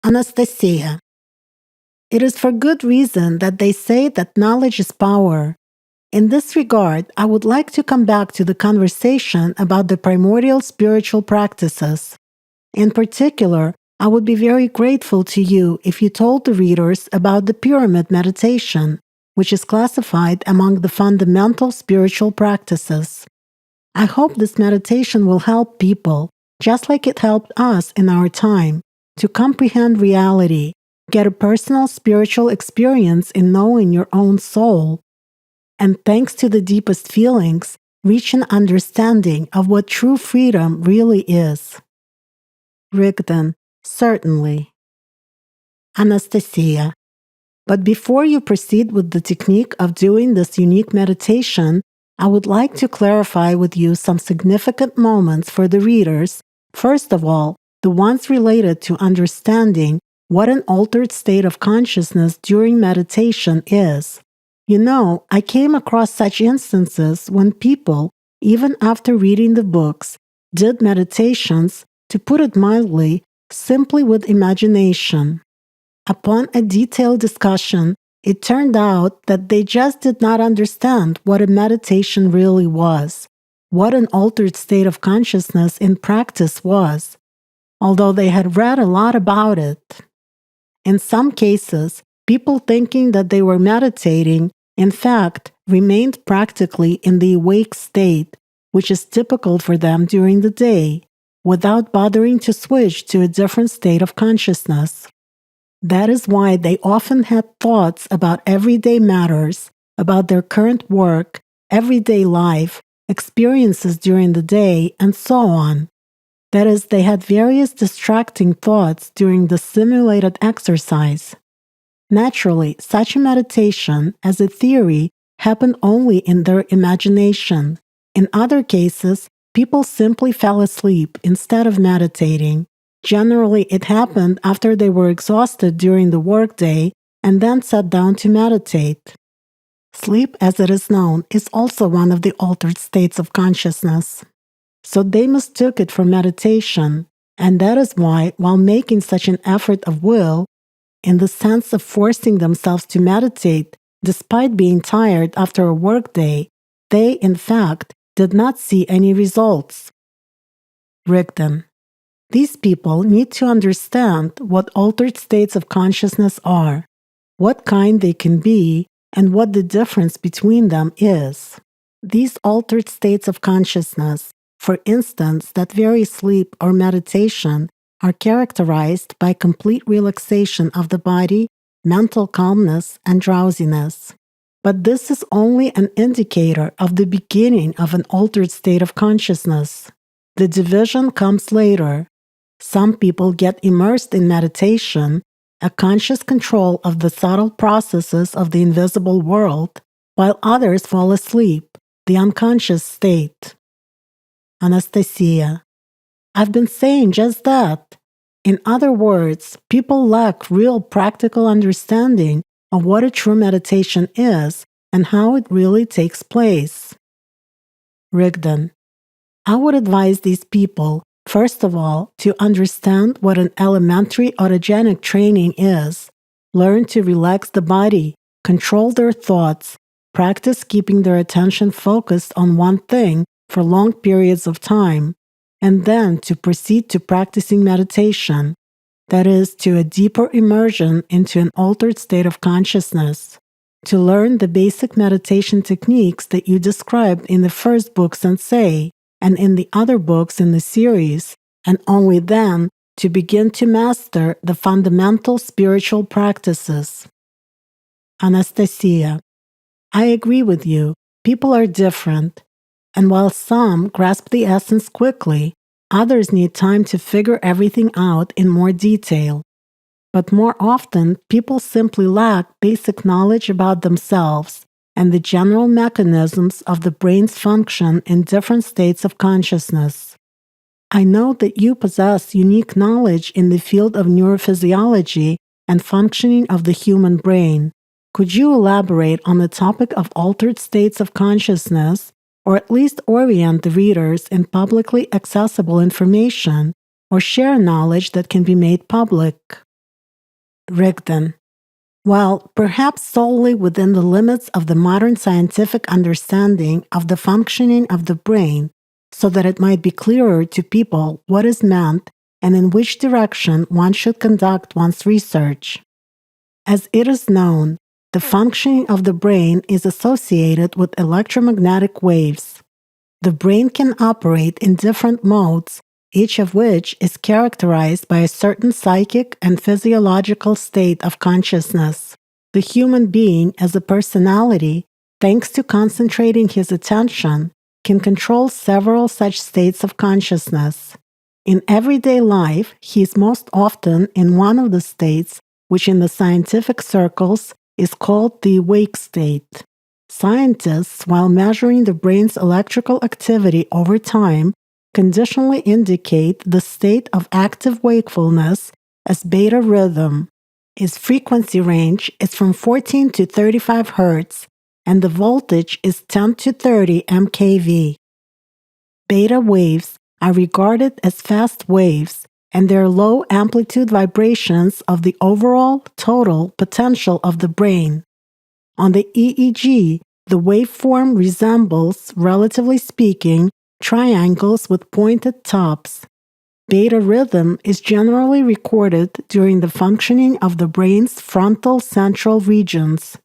Anastasia. It is for good reason that they say that knowledge is power. In this regard, I would like to come back to the conversation about the primordial spiritual practices. In particular, I would be very grateful to you if you told the readers about the pyramid meditation, which is classified among the fundamental spiritual practices. I hope this meditation will help people, just like it helped us in our time, to comprehend reality, get a personal spiritual experience in knowing your own soul, and thanks to the deepest feelings, reach an understanding of what true freedom really is. Rigdon, certainly. Anastasia. But before you proceed with the technique of doing this unique meditation, I would like to clarify with you some significant moments for the readers. First of all, the ones related to understanding what an altered state of consciousness during meditation is. You know, I came across such instances when people, even after reading the books, did meditations, to put it mildly, simply with imagination. Upon a detailed discussion, it turned out that they just did not understand what a meditation really was, what an altered state of consciousness in practice was, although they had read a lot about it. In some cases, people thinking that they were meditating, in fact, remained practically in the awake state, which is typical for them during the day, without bothering to switch to a different state of consciousness. That is why they often had thoughts about everyday matters, about their current work, everyday life, experiences during the day, and so on. That is, they had various distracting thoughts during the simulated exercise. Naturally, such a meditation, as a theory, happened only in their imagination. In other cases, people simply fell asleep instead of meditating. Generally, it happened after they were exhausted during the workday and then sat down to meditate. Sleep, as it is known, is also one of the altered states of consciousness. So they mistook it for meditation, and that is why, while making such an effort of will, in the sense of forcing themselves to meditate despite being tired after a workday, they, in fact, did not see any results. Rigdon. These people need to understand what altered states of consciousness are, what kind they can be, and what the difference between them is. These altered states of consciousness, for instance, that very sleep or meditation, are characterized by complete relaxation of the body, mental calmness, and drowsiness. But this is only an indicator of the beginning of an altered state of consciousness. The division comes later. Some people get immersed in meditation, a conscious control of the subtle processes of the invisible world, while others fall asleep, the unconscious state. Anastasia. I've been saying just that. In other words, people lack real practical understanding of what a true meditation is and how it really takes place. Rigdon. I would advise these people, first of all, to understand what an elementary autogenic training is, learn to relax the body, control their thoughts, practice keeping their attention focused on one thing for long periods of time, and then to proceed to practicing meditation, that is, to a deeper immersion into an altered state of consciousness, to learn the basic meditation techniques that you described in the first book Sensei and in the other books in the series, and only then to begin to master the fundamental spiritual practices. Anastasia. I agree with you. People are different. And while some grasp the essence quickly, others need time to figure everything out in more detail. But more often, people simply lack basic knowledge about themselves and the general mechanisms of the brain's function in different states of consciousness. I know that you possess unique knowledge in the field of neurophysiology and functioning of the human brain. Could you elaborate on the topic of altered states of consciousness, or at least orient the readers in publicly accessible information, or share knowledge that can be made public? Rigdon. Well, perhaps solely within the limits of the modern scientific understanding of the functioning of the brain, so that it might be clearer to people what is meant and in which direction one should conduct one's research. As it is known, the functioning of the brain is associated with electromagnetic waves. The brain can operate in different modes, each of which is characterized by a certain psychic and physiological state of consciousness. The human being as a personality, thanks to concentrating his attention, can control several such states of consciousness. In everyday life, he is most often in one of the states which in the scientific circles is called the awake state. Scientists, while measuring the brain's electrical activity over time, conditionally indicate the state of active wakefulness as beta rhythm. Its frequency range is from 14 to 35 Hz, and the voltage is 10 to 30 MkV. Beta waves are regarded as fast waves, and they're low amplitude vibrations of the overall total potential of the brain. On the EEG, the waveform resembles, relatively speaking, triangles with pointed tops. Beta rhythm is generally recorded during the functioning of the brain's frontal central regions.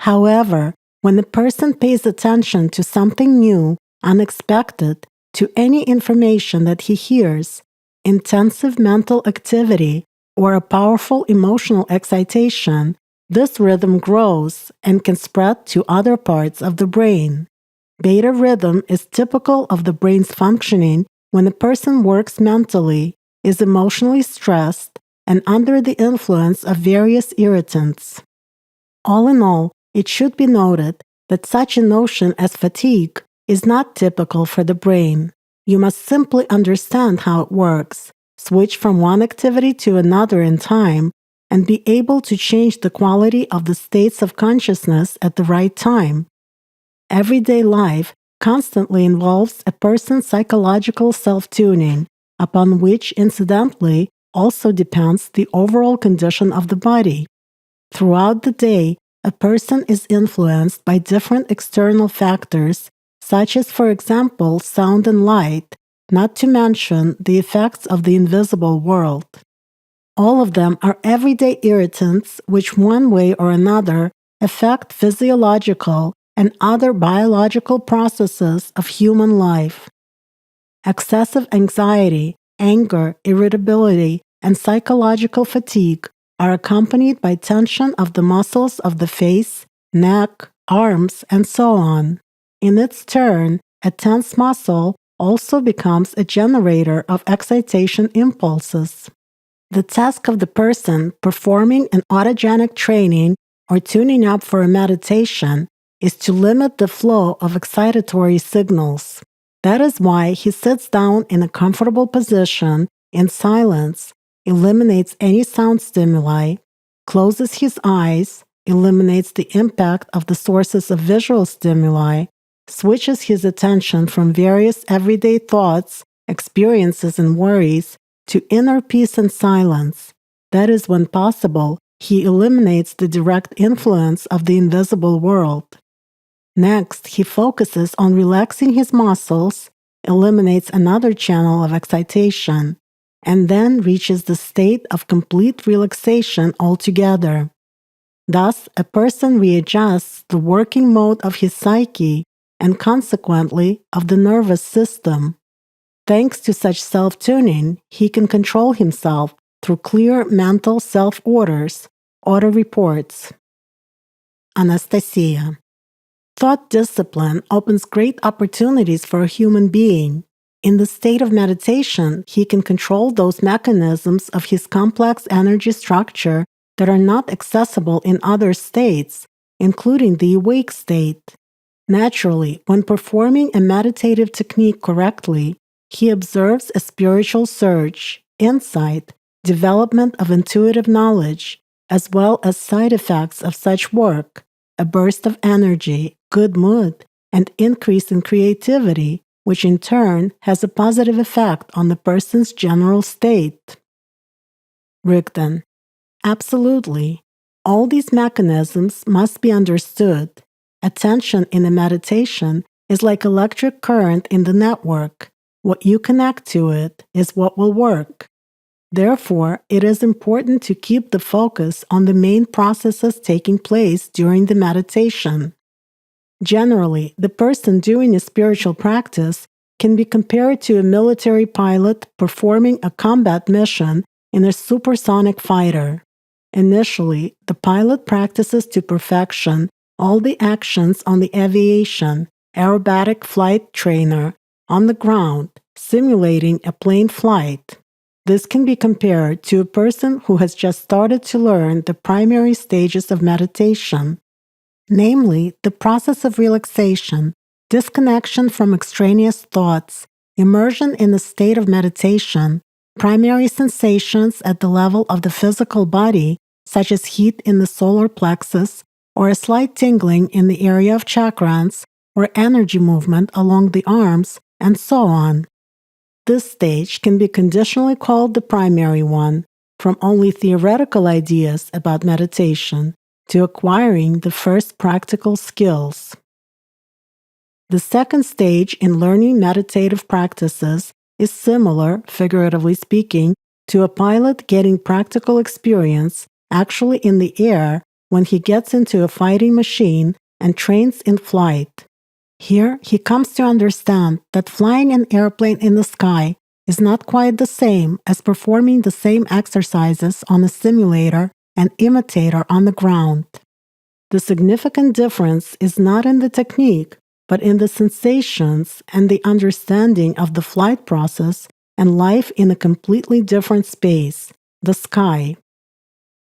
However, when a person pays attention to something new, unexpected, to any information that he hears, intensive mental activity, or a powerful emotional excitation, this rhythm grows and can spread to other parts of the brain. Beta rhythm is typical of the brain's functioning when a person works mentally, is emotionally stressed, and under the influence of various irritants. All in all, it should be noted that such a notion as fatigue is not typical for the brain. You must simply understand how it works, switch from one activity to another in time, and be able to change the quality of the states of consciousness at the right time. Everyday life constantly involves a person's psychological self-tuning, upon which, incidentally, also depends the overall condition of the body. Throughout the day, a person is influenced by different external factors, such as, for example, sound and light, not to mention the effects of the invisible world. All of them are everyday irritants which one way or another affect physiological and other biological processes of human life. Excessive anxiety, anger, irritability, and psychological fatigue are accompanied by tension of the muscles of the face, neck, arms, and so on. In its turn, a tense muscle also becomes a generator of excitation impulses. The task of the person performing an autogenic training or tuning up for a meditation is to limit the flow of excitatory signals. That is why he sits down in a comfortable position in silence, eliminates any sound stimuli, closes his eyes, eliminates the impact of the sources of visual stimuli, switches his attention from various everyday thoughts, experiences, and worries to inner peace and silence. That is, when possible, he eliminates the direct influence of the invisible world. Next, he focuses on relaxing his muscles, eliminates another channel of excitation, and then reaches the state of complete relaxation altogether. Thus, a person readjusts the working mode of his psyche and consequently of the nervous system. Thanks to such self-tuning, he can control himself through clear mental self-orders, auto-reports. Anastasia. Thought discipline opens great opportunities for a human being. In the state of meditation, he can control those mechanisms of his complex energy structure that are not accessible in other states, including the awake state. Naturally, when performing a meditative technique correctly, he observes a spiritual surge, insight, development of intuitive knowledge, as well as side effects of such work, a burst of energy, good mood, and increase in creativity, which in turn has a positive effect on the person's general state. Rigdon. Absolutely. All these mechanisms must be understood. Attention in a meditation is like electric current in the network. What you connect to it is what will work. Therefore, it is important to keep the focus on the main processes taking place during the meditation. Generally, the person doing a spiritual practice can be compared to a military pilot performing a combat mission in a supersonic fighter. Initially, the pilot practices to perfection all the actions on the aviation, aerobatic flight trainer, on the ground, simulating a plane flight. This can be compared to a person who has just started to learn the primary stages of meditation, namely the process of relaxation, disconnection from extraneous thoughts, immersion in a state of meditation, primary sensations at the level of the physical body, such as heat in the solar plexus, or a slight tingling in the area of chakrans, or energy movement along the arms, and so on. This stage can be conditionally called the primary one, from only theoretical ideas about meditation to acquiring the first practical skills. The second stage in learning meditative practices is similar, figuratively speaking, to a pilot getting practical experience actually in the air when he gets into a fighting machine and trains in flight. Here, he comes to understand that flying an airplane in the sky is not quite the same as performing the same exercises on a simulator and imitator on the ground. The significant difference is not in the technique, but in the sensations and the understanding of the flight process and life in a completely different space, the sky.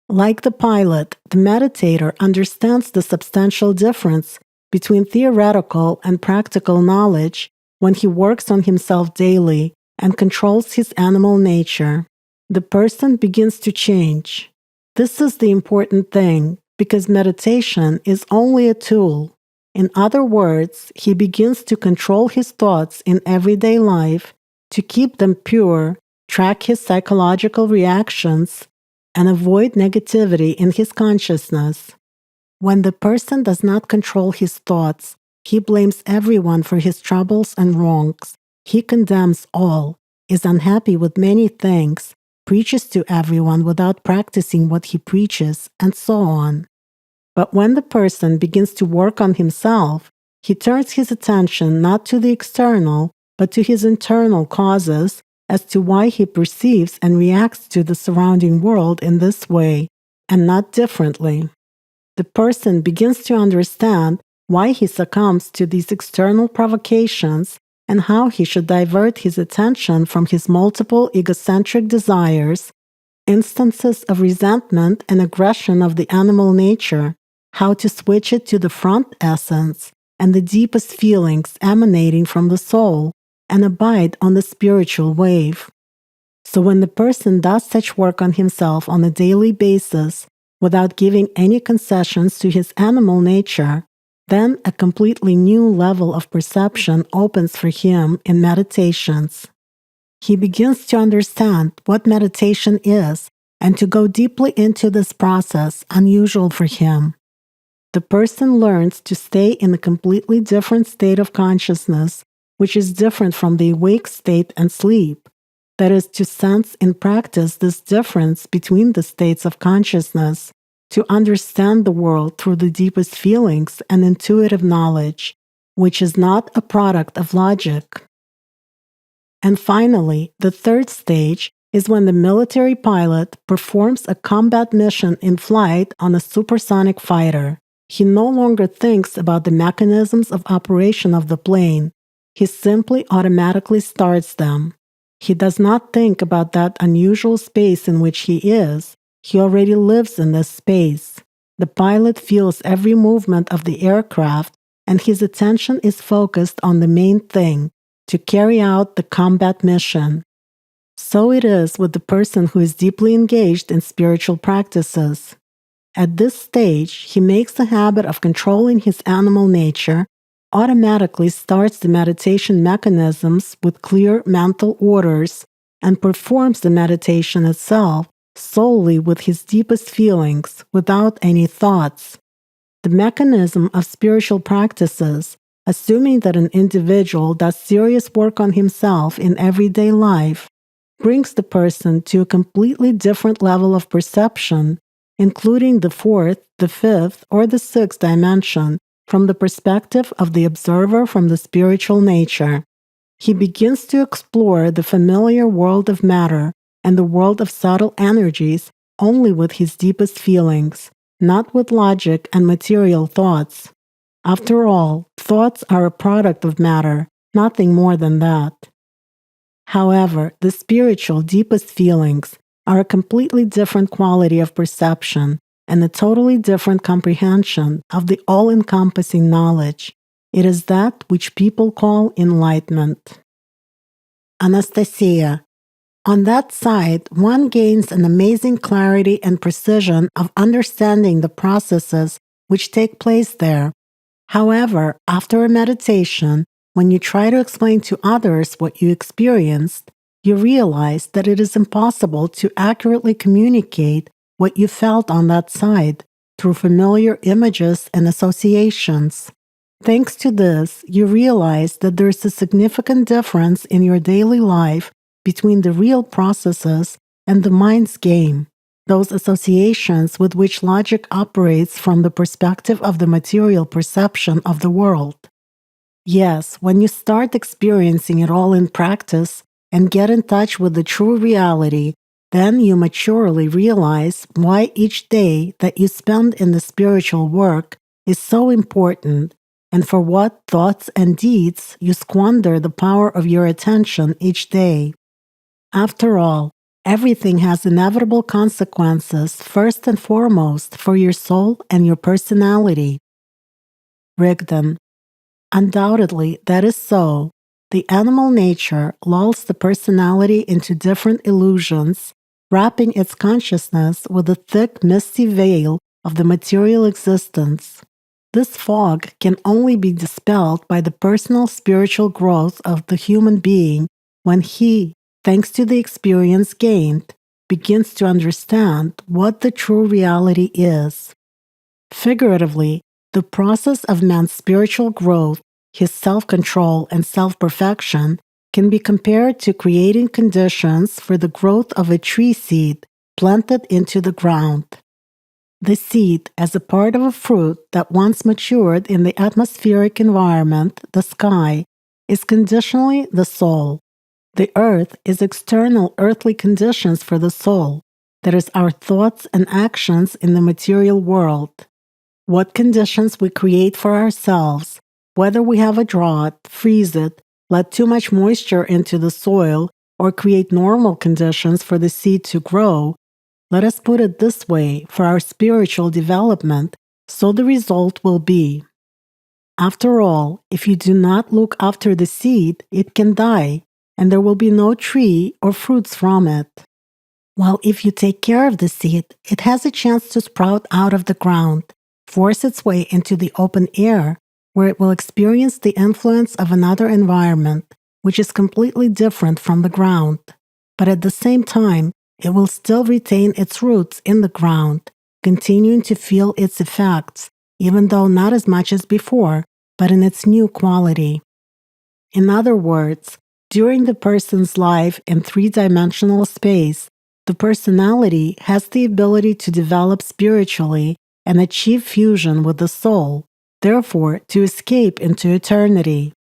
Like the pilot, the meditator understands the substantial difference between theoretical and practical knowledge when he works on himself daily and controls his animal nature. The person begins to change. This is the important thing, because meditation is only a tool. In other words, he begins to control his thoughts in everyday life, to keep them pure, track his psychological reactions, and avoid negativity in his consciousness. When the person does not control his thoughts, he blames everyone for his troubles and wrongs. He condemns all, is unhappy with many things, preaches to everyone without practicing what he preaches, and so on. But when the person begins to work on himself, he turns his attention not to the external, but to his internal causes as to why he perceives and reacts to the surrounding world in this way, and not differently. The person begins to understand why he succumbs to these external provocations and how he should divert his attention from his multiple egocentric desires, instances of resentment and aggression of the animal nature, how to switch it to the front essence and the deepest feelings emanating from the soul, and abide on the spiritual wave. So when the person does such work on himself on a daily basis, without giving any concessions to his animal nature, then a completely new level of perception opens for him in meditations. He begins to understand what meditation is and to go deeply into this process unusual for him. The person learns to stay in a completely different state of consciousness, which is different from the awake state and sleep. That is, to sense in practice this difference between the states of consciousness, to understand the world through the deepest feelings and intuitive knowledge, which is not a product of logic. And finally, the third stage is when the military pilot performs a combat mission in flight on a supersonic fighter. He no longer thinks about the mechanisms of operation of the plane. He simply automatically starts them. He does not think about that unusual space in which he is. He already lives in this space. The pilot feels every movement of the aircraft, and his attention is focused on the main thing, to carry out the combat mission. So it is with the person who is deeply engaged in spiritual practices. At this stage, he makes the habit of controlling his animal nature, automatically starts the meditation mechanisms with clear mental orders, and performs the meditation itself solely with his deepest feelings, without any thoughts. The mechanism of spiritual practices, assuming that an individual does serious work on himself in everyday life, brings the person to a completely different level of perception, including the fourth, the fifth, or the sixth dimension, from the perspective of the observer from the spiritual nature. He begins to explore the familiar world of matter and the world of subtle energies only with his deepest feelings, not with logic and material thoughts. After all, thoughts are a product of matter, nothing more than that. However, the spiritual deepest feelings are a completely different quality of perception and a totally different comprehension of the all-encompassing knowledge. It is that which people call enlightenment. Anastasia. On that side, one gains an amazing clarity and precision of understanding the processes which take place there. However, after a meditation, when you try to explain to others what you experienced, you realize that it is impossible to accurately communicate what you felt on that side through familiar images and associations. Thanks to this, you realize that there is a significant difference in your daily life between the real processes and the mind's game, those associations with which logic operates from the perspective of the material perception of the world. Yes, when you start experiencing it all in practice and get in touch with the true reality, then you maturely realize why each day that you spend in the spiritual work is so important, and for what thoughts and deeds you squander the power of your attention each day. After all, everything has inevitable consequences first and foremost for your soul and your personality. Rigdon. Undoubtedly, that is so. The animal nature lulls the personality into different illusions, wrapping its consciousness with a thick, misty veil of the material existence. This fog can only be dispelled by the personal spiritual growth of the human being when he, thanks to the experience gained, begins to understand what the true reality is. Figuratively, the process of man's spiritual growth, his self-control and self-perfection, can be compared to creating conditions for the growth of a tree seed planted into the ground. The seed, as a part of a fruit that once matured in the atmospheric environment, the sky, is conditionally the soul. The earth is external earthly conditions for the soul, that is, our thoughts and actions in the material world. What conditions we create for ourselves, whether we have a drought, freeze it, let too much moisture into the soil, or create normal conditions for the seed to grow, let us put it this way, for our spiritual development, so the result will be. After all, if you do not look after the seed, it can die, and there will be no tree or fruits from it. While if you take care of the seed, it has a chance to sprout out of the ground, force its way into the open air, where it will experience the influence of another environment, which is completely different from the ground. But at the same time, it will still retain its roots in the ground, continuing to feel its effects, even though not as much as before, but in its new quality. In other words, during the person's life in three-dimensional space, the personality has the ability to develop spiritually and achieve fusion with the soul, therefore to escape into eternity.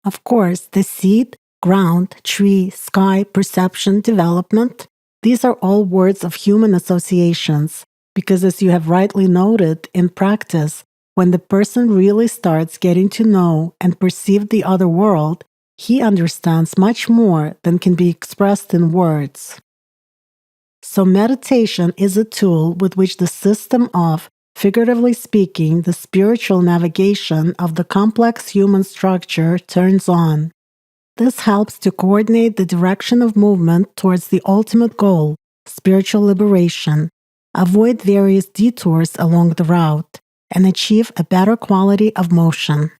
Of course, the seed, ground, tree, sky, perception, development, these are all words of human associations, because as you have rightly noted, in practice, when the person really starts getting to know and perceive the other world, he understands much more than can be expressed in words. So meditation is a tool with which the system of, figuratively speaking, the spiritual navigation of the complex human structure turns on. This helps to coordinate the direction of movement towards the ultimate goal, spiritual liberation, avoid various detours along the route, and achieve a better quality of motion.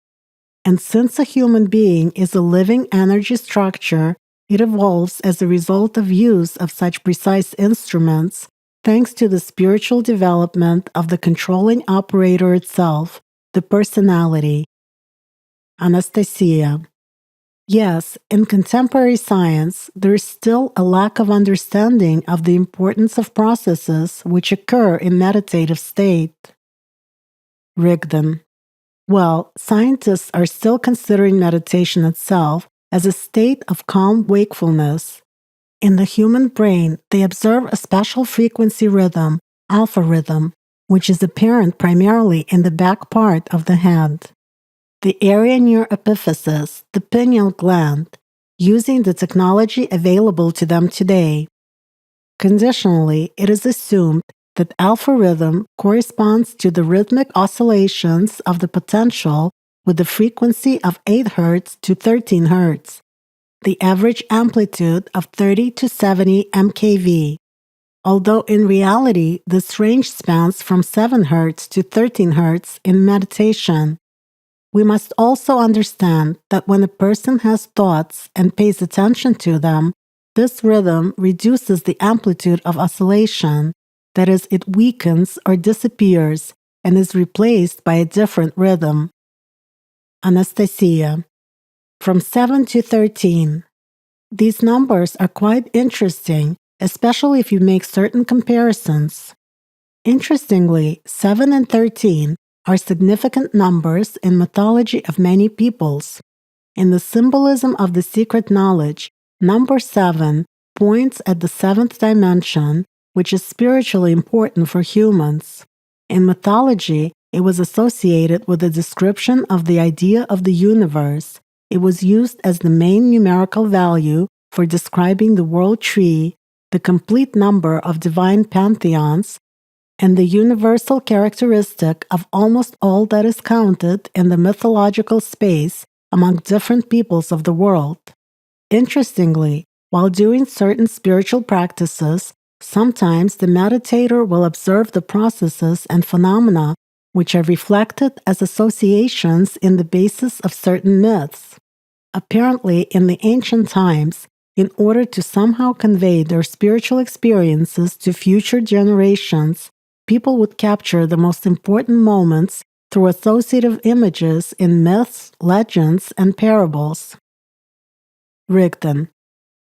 And since a human being is a living energy structure, it evolves as a result of use of such precise instruments thanks to the spiritual development of the controlling operator itself, the personality. Anastasia. Yes, in contemporary science, there is still a lack of understanding of the importance of processes which occur in meditative state. Rigdon. Well, scientists are still considering meditation itself as a state of calm wakefulness. In the human brain, they observe a special frequency rhythm, alpha rhythm, which is apparent primarily in the back part of the head. The area near epiphysis, the pineal gland, using the technology available to them today. Conditionally, it is assumed that alpha rhythm corresponds to the rhythmic oscillations of the potential with the frequency of 8 Hz to 13 Hz, the average amplitude of 30 to 70 mkV, although in reality this range spans from 7 Hz to 13 Hz in meditation. We must also understand that when a person has thoughts and pays attention to them, this rhythm reduces the amplitude of oscillation, that is, it weakens or disappears and is replaced by a different rhythm. Anastasia. From 7 to 13. These numbers are quite interesting, especially if you make certain comparisons. Interestingly, 7 and 13 are significant numbers in mythology of many peoples. In the symbolism of the secret knowledge, number 7 points at the 7th dimension, which is spiritually important for humans. In mythology, it was associated with the description of the idea of the universe. It was used as the main numerical value for describing the world tree, the complete number of divine pantheons, and the universal characteristic of almost all that is counted in the mythological space among different peoples of the world. Interestingly, while doing certain spiritual practices, sometimes the meditator will observe the processes and phenomena which are reflected as associations in the basis of certain myths. Apparently, in the ancient times, in order to somehow convey their spiritual experiences to future generations, people would capture the most important moments through associative images in myths, legends, and parables. Rigdon.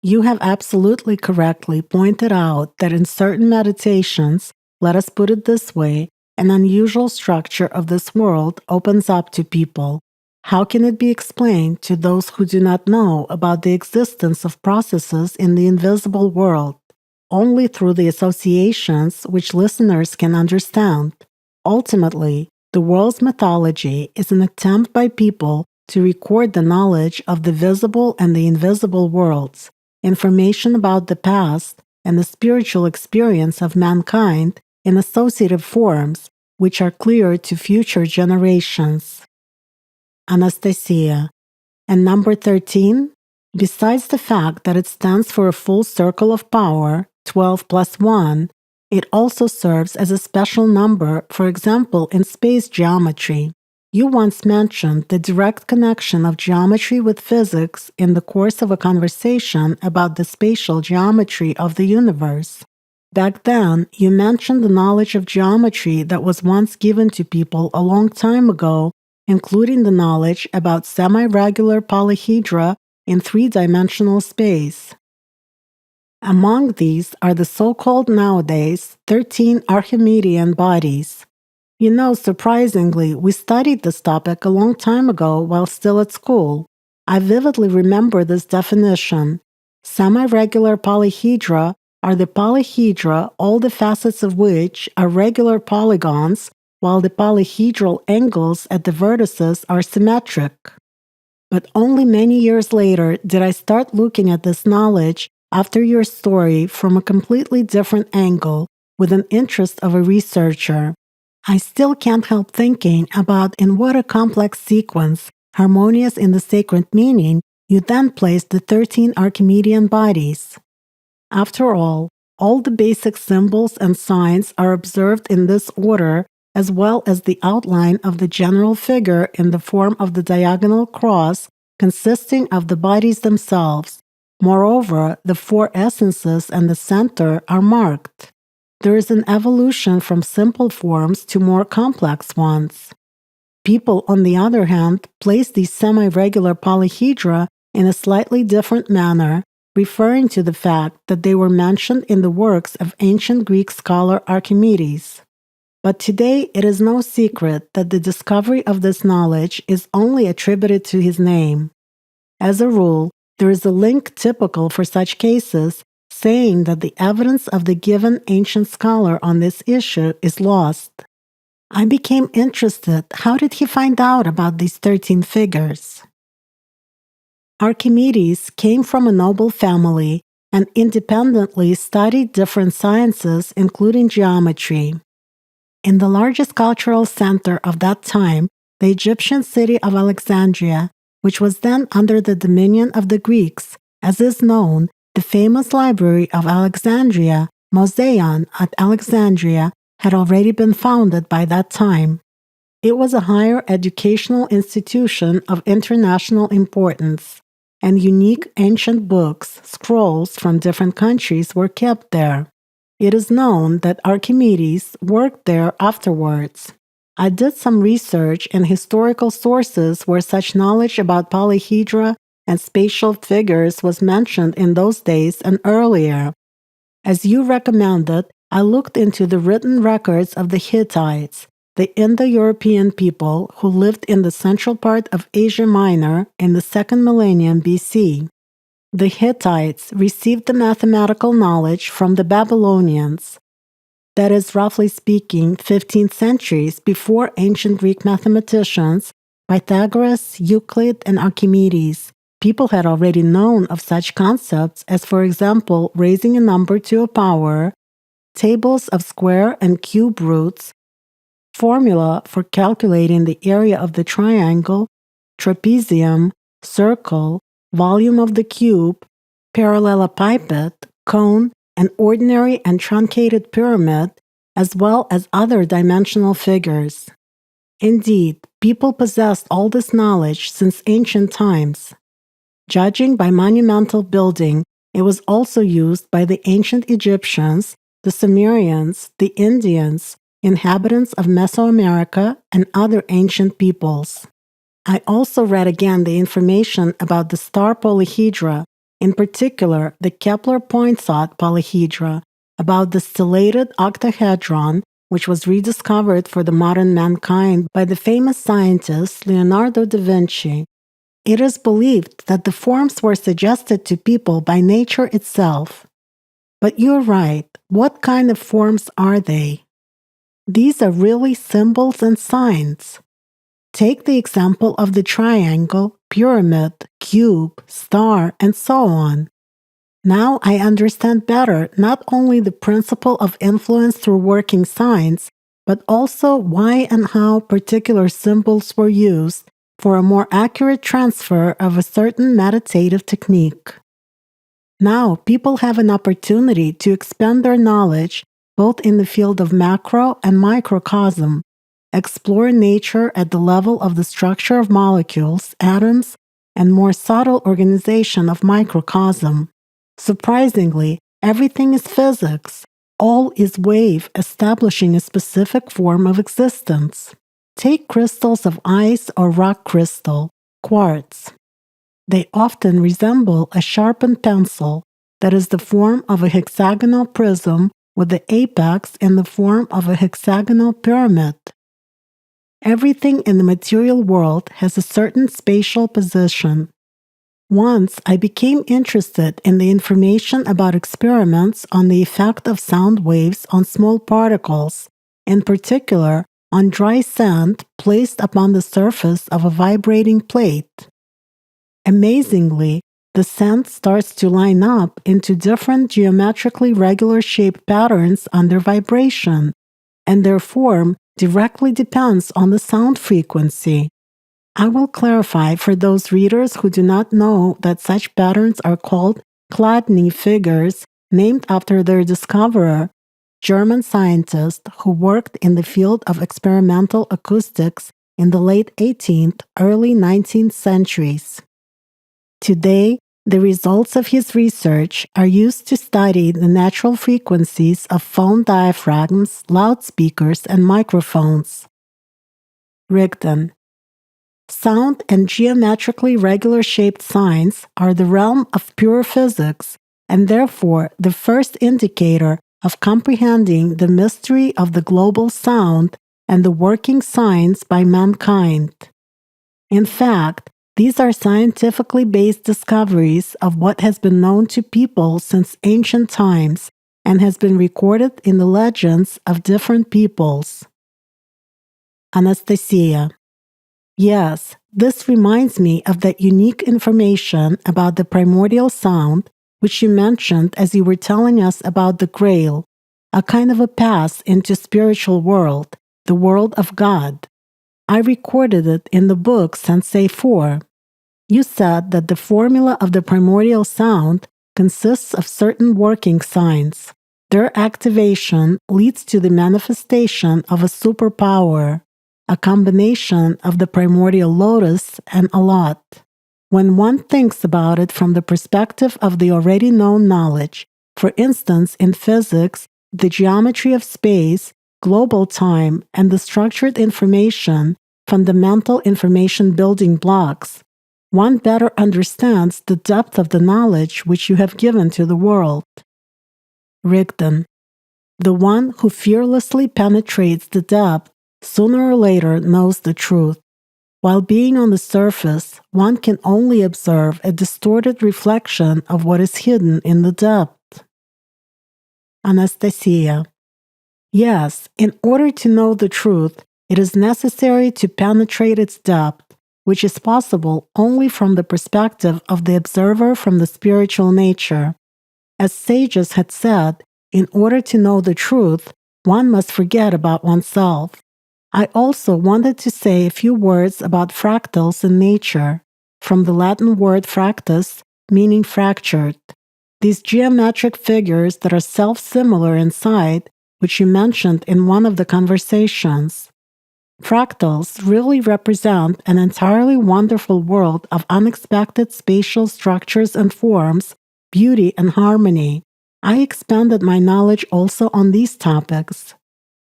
You have absolutely correctly pointed out that in certain meditations, let us put it this way, an unusual structure of this world opens up to people. How can it be explained to those who do not know about the existence of processes in the invisible world? Only through the associations which listeners can understand. Ultimately, the world's mythology is an attempt by people to record the knowledge of the visible and the invisible worlds, information about the past, and the spiritual experience of mankind in associative forms which are clear to future generations. Anastasia. And number 13? Besides the fact that it stands for a full circle of power, 12 plus 1, it also serves as a special number, for example, in space geometry. You once mentioned the direct connection of geometry with physics in the course of a conversation about the spatial geometry of the universe. Back then, you mentioned the knowledge of geometry that was once given to people a long time ago, including the knowledge about semi-regular polyhedra in three-dimensional space. Among these are the so-called nowadays 13 Archimedean bodies. You know, surprisingly, we studied this topic a long time ago while still at school. I vividly remember this definition. Semi-regular polyhedra are the polyhedra, all the facets of which are regular polygons, while the polyhedral angles at the vertices are symmetric. But only many years later did I start looking at this knowledge after your story from a completely different angle with an interest of a researcher. I still can't help thinking about in what a complex sequence, harmonious in the sacred meaning, you then placed the 13 Archimedean bodies. After all the basic symbols and signs are observed in this order, as well as the outline of the general figure in the form of the diagonal cross consisting of the bodies themselves. Moreover, the four essences and the center are marked. there is an evolution from simple forms to more complex ones. People, on the other hand, place these semi-regular polyhedra in a slightly different manner, referring to the fact that they were mentioned in the works of ancient Greek scholar Archimedes. But today it is no secret that the discovery of this knowledge is only attributed to his name. As a rule, there is a link typical for such cases, saying that the evidence of the given ancient scholar on this issue is lost. I became interested. How did he find out about these 13 figures? Archimedes came from a noble family and independently studied different sciences, including geometry. In the largest cultural center of that time, the Egyptian city of Alexandria, which was then under the dominion of the Greeks, as is known, the famous library of Alexandria, Museion at Alexandria, had already been founded by that time. It was a higher educational institution of international importance, and unique ancient books, scrolls from different countries were kept there. It is known that Archimedes worked there afterwards. I did some research in historical sources where such knowledge about polyhedra and spatial figures was mentioned in those days and earlier. As you recommended, I looked into the written records of the Hittites, the Indo-European people who lived in the central part of Asia Minor in the 2nd millennium BC. The Hittites received the mathematical knowledge from the Babylonians. That is, roughly speaking, 15 centuries before ancient Greek mathematicians, Pythagoras, Euclid, and Archimedes. People had already known of such concepts as, for example, raising a number to a power, tables of square and cube roots, formula for calculating the area of the triangle, trapezium, circle, volume of the cube, parallelepiped, cone, an ordinary and truncated pyramid, as well as other dimensional figures. Indeed, people possessed all this knowledge since ancient times. Judging by monumental building, it was also used by the ancient Egyptians, the Sumerians, the Indians, inhabitants of Mesoamerica, and other ancient peoples. I also read again the information about the star polyhedra, in particular the Kepler-Poinsot polyhedra, about the stellated octahedron, which was rediscovered for the modern mankind by the famous scientist Leonardo da Vinci. It is believed that the forms were suggested to people by nature itself. But you're right, what kind of forms are they? These are really symbols and signs. Take the example of the triangle, pyramid, cube, star, and so on. Now I understand better not only the principle of influence through working signs, but also why and how particular symbols were used for a more accurate transfer of a certain meditative technique. Now people have an opportunity to expand their knowledge both in the field of macro and microcosm, explore nature at the level of the structure of molecules, atoms, and more subtle organization of microcosm. Surprisingly, everything is physics. All is wave establishing a specific form of existence. Take crystals of ice or rock crystal, quartz. They often resemble a sharpened pencil that is the form of a hexagonal prism with the apex in the form of a hexagonal pyramid. Everything in the material world has a certain spatial position. Once I became interested in the information about experiments on the effect of sound waves on small particles, in particular on dry sand placed upon the surface of a vibrating plate. Amazingly, the sand starts to line up into different geometrically regular shaped patterns under vibration, and their form directly depends on the sound frequency. I will clarify for those readers who do not know that such patterns are called Chladni figures, named after their discoverer, German scientist who worked in the field of experimental acoustics in the late 18th, early 19th centuries. Today, The results of his research are used to study the natural frequencies of phone diaphragms, loudspeakers, and microphones. Rigdon. Sound and geometrically regular shaped signs are the realm of pure physics, and therefore the first indicator of comprehending the mystery of the global sound and the working signs by mankind. In fact, these are scientifically based discoveries of what has been known to people since ancient times and has been recorded in the legends of different peoples. Anastasia. Yes, this reminds me of that unique information about the primordial sound which you mentioned as you were telling us about the Grail, a kind of a pass into spiritual world, the world of God. I recorded it in the book Sensei 4. You said that the formula of the primordial sound consists of certain working signs. Their activation leads to the manifestation of a superpower, a combination of the primordial lotus and AllatRa. When one thinks about it from the perspective of the already known knowledge, for instance in physics, the geometry of space, global time, and the structured information, fundamental information building blocks, one better understands the depth of the knowledge which you have given to the world. Rigdon. The one who fearlessly penetrates the depth sooner or later knows the truth. While being on the surface, one can only observe a distorted reflection of what is hidden in the depth. Anastasia. Yes, in order to know the truth, it is necessary to penetrate its depth, which is possible only from the perspective of the observer from the spiritual nature. As sages had said, in order to know the truth, one must forget about oneself. I also wanted to say a few words about fractals in nature, from the Latin word fractus, meaning fractured. These geometric figures that are self-similar inside, which you mentioned in one of the conversations. Fractals really represent an entirely wonderful world of unexpected spatial structures and forms, beauty and harmony. I expanded my knowledge also on these topics.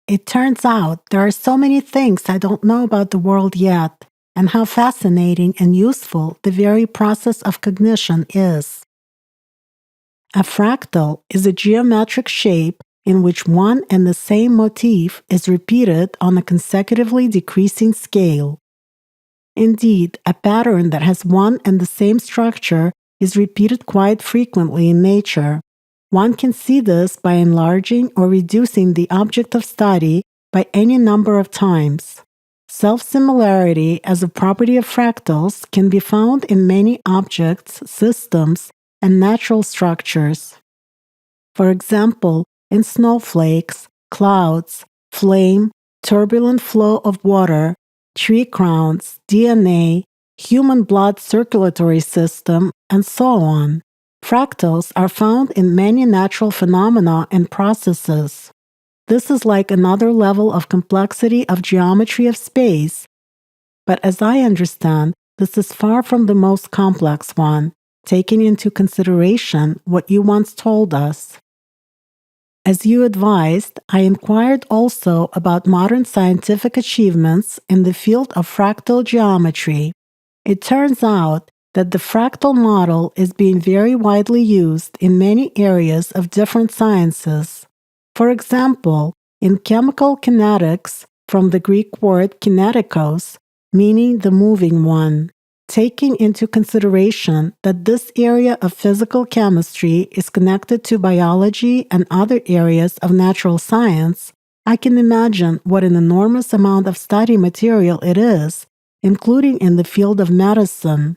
It turns out there are so many things I don't know about the world yet, and how fascinating and useful the very process of cognition is. A fractal is a geometric shape in which one and the same motif is repeated on a consecutively decreasing scale. Indeed, a pattern that has one and the same structure is repeated quite frequently in nature. One can see this by enlarging or reducing the object of study by any number of times. Self-similarity as a property of fractals can be found in many objects, systems, and natural structures. For example, in snowflakes, clouds, flame, turbulent flow of water, tree crowns, DNA, human blood circulatory system, and so on. Fractals are found in many natural phenomena and processes. This is like another level of complexity of geometry of space, but as I understand, this is far from the most complex one, taking into consideration what you once told us. As you advised, I inquired also about modern scientific achievements in the field of fractal geometry. It turns out that the fractal model is being very widely used in many areas of different sciences. For example, in chemical kinetics, from the Greek word kinetikos, meaning the moving one. Taking into consideration that this area of physical chemistry is connected to biology and other areas of natural science, I can imagine what an enormous amount of study material it is, including in the field of medicine.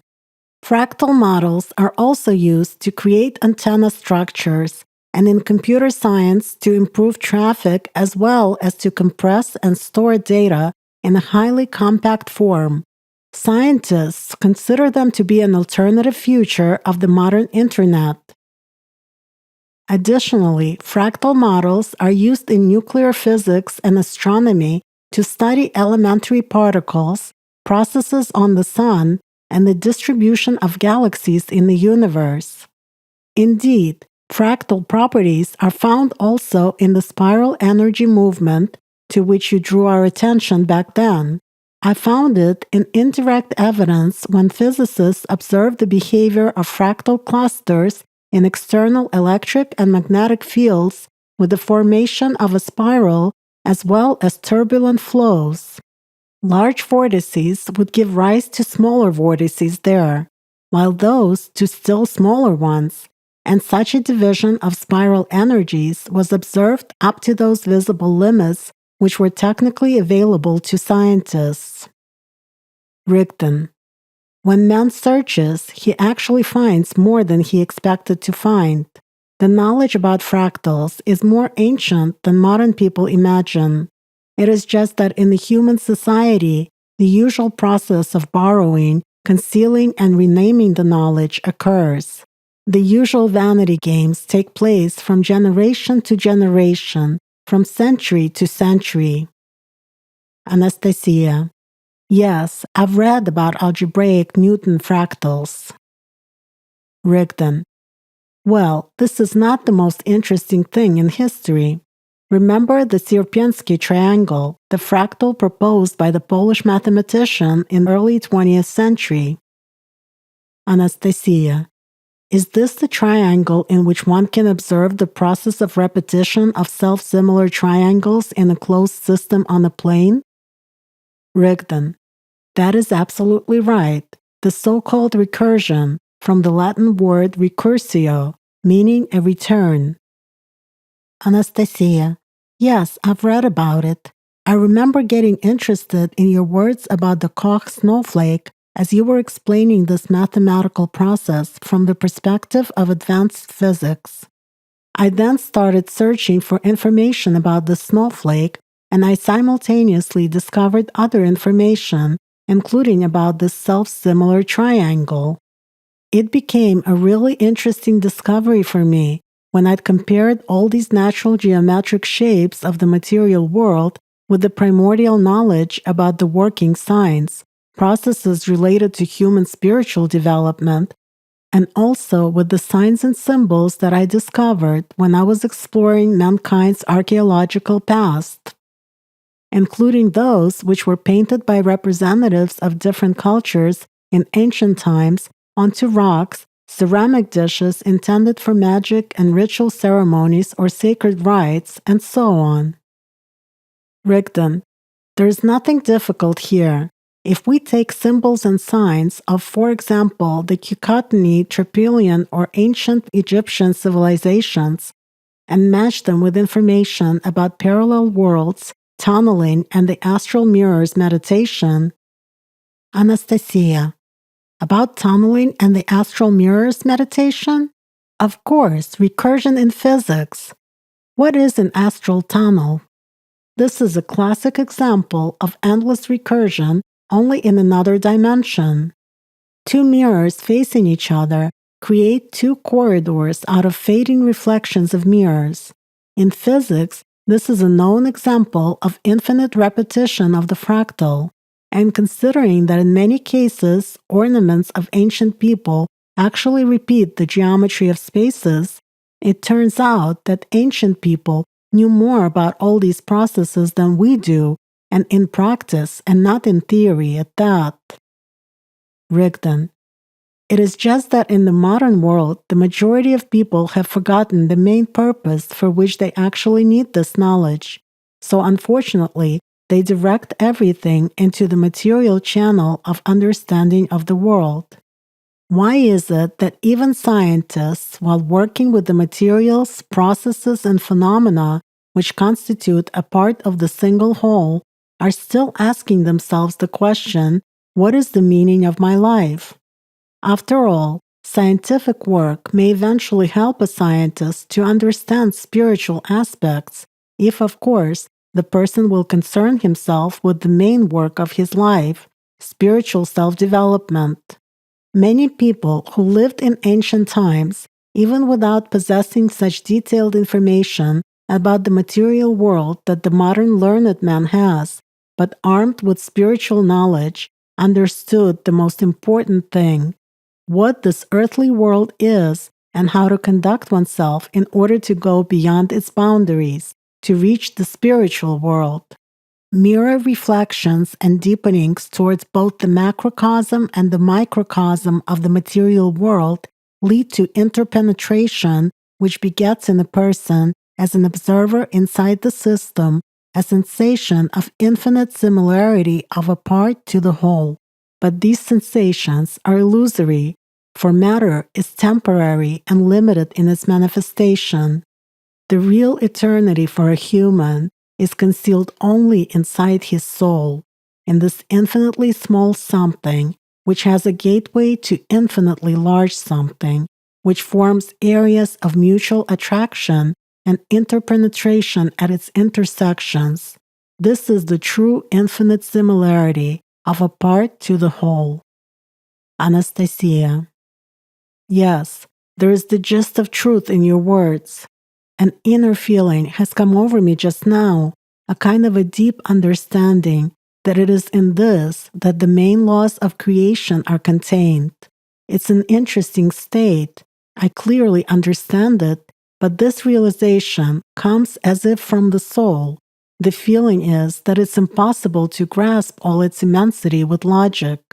Fractal models are also used to create antenna structures, and in computer science to improve traffic as well as to compress and store data in a highly compact form. Scientists consider them to be an alternative future of the modern Internet. Additionally, fractal models are used in nuclear physics and astronomy to study elementary particles, processes on the sun, and the distribution of galaxies in the universe. Indeed, fractal properties are found also in the spiral energy movement to which you drew our attention back then. I found it in indirect evidence when physicists observed the behavior of fractal clusters in external electric and magnetic fields with the formation of a spiral as well as turbulent flows. Large vortices would give rise to smaller vortices there, while those to still smaller ones, and such a division of spiral energies was observed up to those visible limits which were technically available to scientists. Rigdon. When man searches, he actually finds more than he expected to find. The knowledge about fractals is more ancient than modern people imagine. It is just that in the human society, the usual process of borrowing, concealing, and renaming the knowledge occurs. The usual vanity games take place from generation to generation, from century to century. Anastasia. Yes, I've read about algebraic Newton fractals. Rigdon. Well, this is not the most interesting thing in history. Remember the Sierpinski triangle, the fractal proposed by the Polish mathematician in early 20th century. Anastasia. Is this the triangle in which one can observe the process of repetition of self-similar triangles in a closed system on a plane? Rigdon. That is absolutely right. The so-called recursion, from the Latin word recursio, meaning a return. Anastasia. Yes, I've read about it. I remember getting interested in your words about the Koch snowflake as you were explaining this mathematical process from the perspective of advanced physics. I then started searching for information about the snowflake, and I simultaneously discovered other information, including about this self-similar triangle. It became a really interesting discovery for me when I'd compared all these natural geometric shapes of the material world with the primordial knowledge about the working signs, processes related to human spiritual development, and also with the signs and symbols that I discovered when I was exploring mankind's archaeological past, including those which were painted by representatives of different cultures in ancient times onto rocks, ceramic dishes intended for magic and ritual ceremonies or sacred rites, and so on. Rigdon. There is nothing difficult here. If we take symbols and signs of, for example, the Cukotny, Trypillian, or ancient Egyptian civilizations, and match them with information about parallel worlds, tunneling, and the astral mirrors meditation. Anastasia. About tunneling and the astral mirrors meditation? Of course, recursion in physics. What is an astral tunnel? This is a classic example of endless recursion, only in another dimension. Two mirrors facing each other create two corridors out of fading reflections of mirrors. In physics, this is a known example of infinite repetition of the fractal. And considering that in many cases, ornaments of ancient people actually repeat the geometry of spaces, it turns out that ancient people knew more about all these processes than we do, and in practice and not in theory at that. Rigdon. It is just that in the modern world, the majority of people have forgotten the main purpose for which they actually need this knowledge. So unfortunately, they direct everything into the material channel of understanding of the world. Why is it that even scientists, while working with the materials, processes, and phenomena which constitute a part of the single whole, are still asking themselves the question, what is the meaning of my life? After all, scientific work may eventually help a scientist to understand spiritual aspects, if, of course, the person will concern himself with the main work of his life, spiritual self-development. Many people who lived in ancient times, even without possessing such detailed information about the material world that the modern learned man has, but armed with spiritual knowledge, understood the most important thing, what this earthly world is and how to conduct oneself in order to go beyond its boundaries, to reach the spiritual world. Mirror reflections and deepenings towards both the macrocosm and the microcosm of the material world lead to interpenetration, which begets in a person, as an observer inside the system, a sensation of infinite similarity of a part to the whole. But these sensations are illusory, for matter is temporary and limited in its manifestation. The real eternity for a human is concealed only inside his soul, in this infinitely small something, which has a gateway to infinitely large something, which forms areas of mutual attraction and interpenetration at its intersections. This is the true infinite similarity of a part to the whole. Anastasia. Yes, there is the gist of truth in your words. An inner feeling has come over me just now, a kind of a deep understanding that it is in this that the main laws of creation are contained. It's an interesting state. I clearly understand it, but this realization comes as if from the soul. The feeling is that it's impossible to grasp all its immensity with logic.